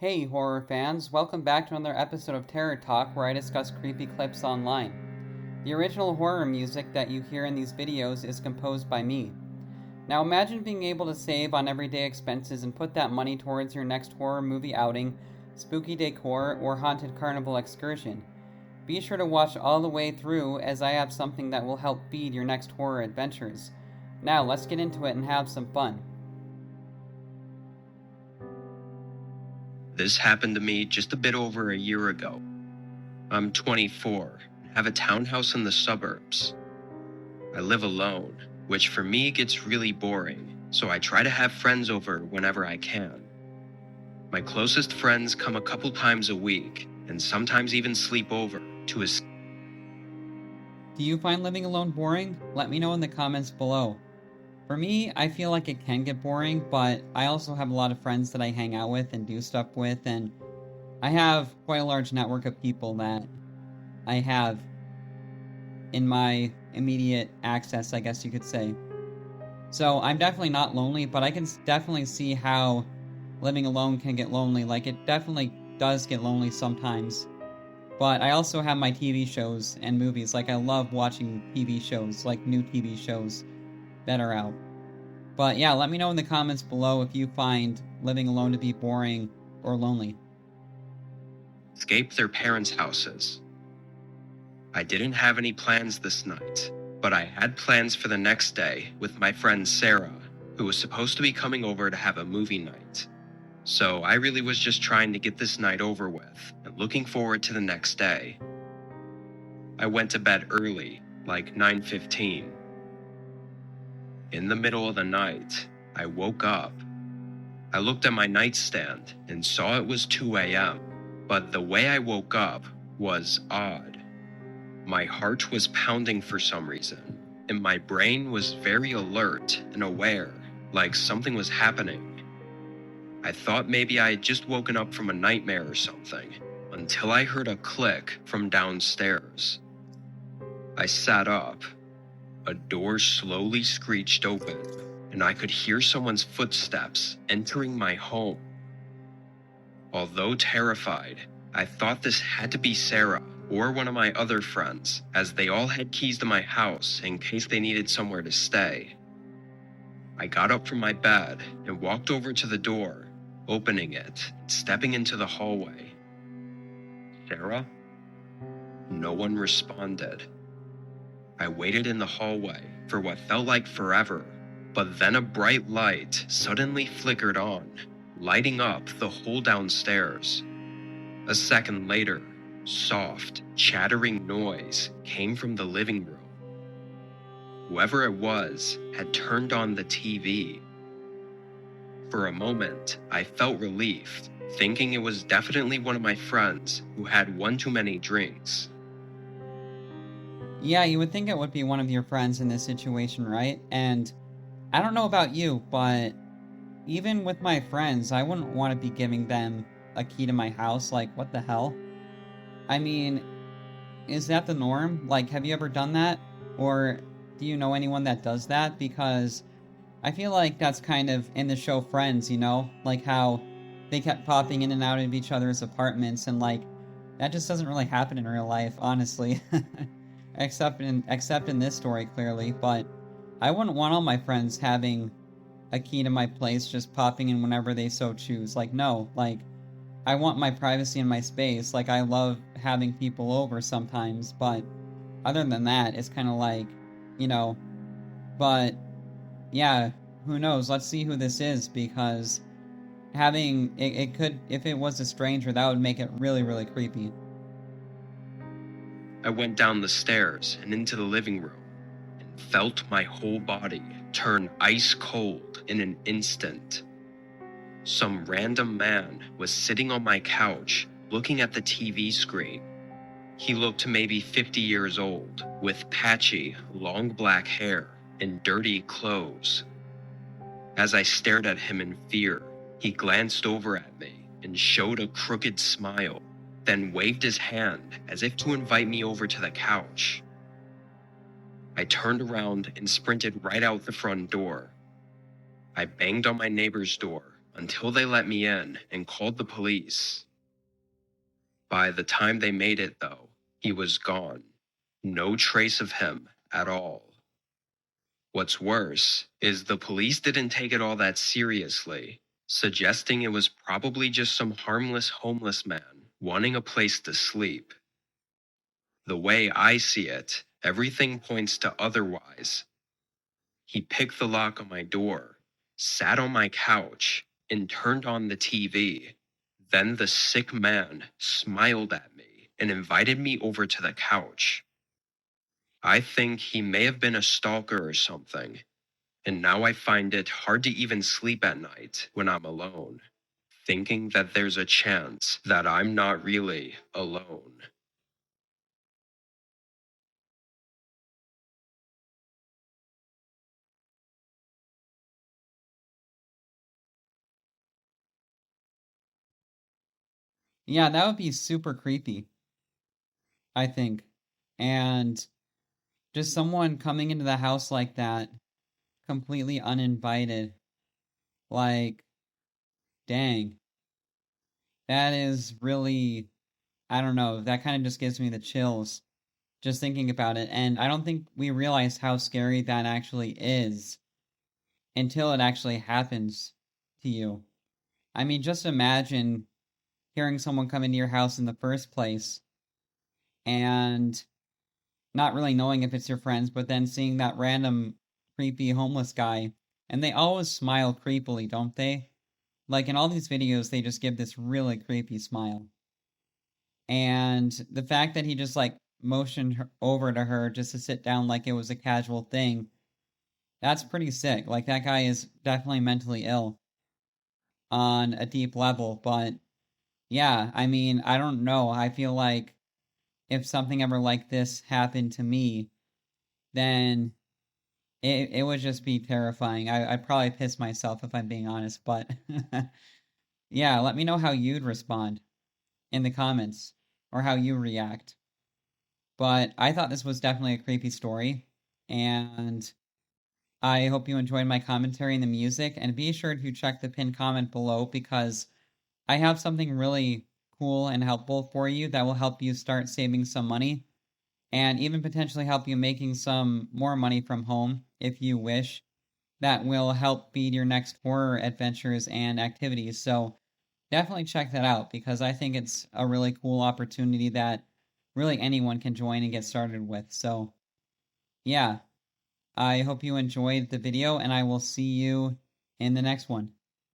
Hey horror fans, welcome back to another episode of Terror Talk where I discuss creepy clips online. The original horror music that you hear in these videos is composed by me. Now imagine being able to save on everyday expenses and put that money towards your next horror movie outing, spooky decor, or haunted carnival excursion. Be sure to watch all the way through as I have something that will help feed your next horror adventures. Now let's get into it and have some fun. This happened to me just a bit over a year ago. I'm 24 and have a townhouse in the suburbs. I live alone, which for me gets really boring, so I try to have friends over whenever I can. My closest friends come a couple times a week and sometimes even sleep over to escape. Do you find living alone boring? Let me know in the comments below. For me, I feel like it can get boring, but I also have a lot of friends that I hang out with and do stuff with, and I have quite a large network of people that I have in my immediate access, I guess you could say. So I'm definitely not lonely, but I can definitely see how living alone can get lonely. Like, it definitely does get lonely sometimes. But I also have my TV shows and movies. Like, I love watching TV shows, like new TV shows that are out. But yeah, let me know in the comments below if you find living alone to be boring or lonely. Their parents' houses. I didn't have any plans this night, but I had plans for the next day with my friend Sarah, who was supposed to be coming over to have a movie night. So I really was just trying to get this night over with and looking forward to the next day. I went to bed early, like 9:15. In the middle of the night, I woke up. I looked at my nightstand and saw it was 2 a.m., but the way I woke up was odd. My heart was pounding for some reason, and my brain was very alert and aware, like something was happening. I thought maybe I had just woken up from a nightmare or something, until I heard a click from downstairs. I sat up. A door slowly screeched open, and I could hear someone's footsteps entering my home. Although terrified, I thought this had to be Sarah or one of my other friends, as they all had keys to my house in case they needed somewhere to stay. I got up from my bed and walked over to the door, opening it and stepping into the hallway. Sarah? No one responded. I waited in the hallway for what felt like forever, but then a bright light suddenly flickered on, lighting up the whole downstairs. A second later, soft, chattering noise came from the living room. Whoever it was had turned on the TV. For a moment, I felt relieved, thinking it was definitely one of my friends who had one too many drinks. Yeah, you would think it would be one of your friends in this situation, right? And I don't know about you, but even with my friends, I wouldn't want to be giving them a key to my house. Like, what the hell? I mean, is that the norm? Like, have you ever done that? Or do you know anyone that does that? Because I feel like that's kind of in the show Friends, you know? Like how they kept popping in and out of each other's apartments, and like, that just doesn't really happen in real life, honestly. except in this story, clearly. But I wouldn't want all my friends having a key to my place just popping in whenever they so choose. Like, no, like, I want my privacy and my space. Like, I love having people over sometimes, but other than that, it's kind of like, you know, but yeah, who knows? Let's see who this is, because having it could, if it was a stranger, that would make it really, really creepy. I went down the stairs and into the living room and felt my whole body turn ice cold in an instant. Some random man was sitting on my couch looking at the TV screen. He looked maybe 50 years old, with patchy, long black hair and dirty clothes. As I stared at him in fear, he glanced over at me and showed a crooked smile, then waved his hand as if to invite me over to the couch. I turned around and sprinted right out the front door. I banged on my neighbor's door until they let me in and called the police. By the time they made it, though, he was gone. No trace of him at all. What's worse is the police didn't take it all that seriously, suggesting it was probably just some harmless homeless man wanting a place to sleep. The way I see it, everything points to otherwise. He picked the lock on my door, sat on my couch, and turned on the TV. Then the sick man smiled at me and invited me over to the couch. I think he may have been a stalker or something, and now I find it hard to even sleep at night when I'm alone, thinking that there's a chance that I'm not really alone. Yeah, that would be super creepy, I think. And just someone coming into the house like that, completely uninvited. Like, dang. That is really, I don't know, that kind of just gives me the chills just thinking about it. And I don't think we realize how scary that actually is until it actually happens to you. I mean, just imagine hearing someone come into your house in the first place and not really knowing if it's your friends, but then seeing that random creepy homeless guy. And they always smile creepily, don't they? Like in all these videos, they just give this really creepy smile. And the fact that he just like motioned her over to her just to sit down like it was a casual thing, that's pretty sick. Like that guy is definitely mentally ill on a deep level. But yeah, I mean, I don't know. I feel like if something ever like this happened to me, then it would just be terrifying. I'd probably piss myself if I'm being honest. But yeah, let me know how you'd respond in the comments or how you react. But I thought this was definitely a creepy story, and I hope you enjoyed my commentary and the music. And be sure to check the pinned comment below because I have something really cool and helpful for you that will help you start saving some money and even potentially help you making some more money from home if you wish. That will help feed your next horror adventures and activities. So definitely check that out because I think it's a really cool opportunity that really anyone can join and get started with. So, yeah, I hope you enjoyed the video and I will see you in the next one.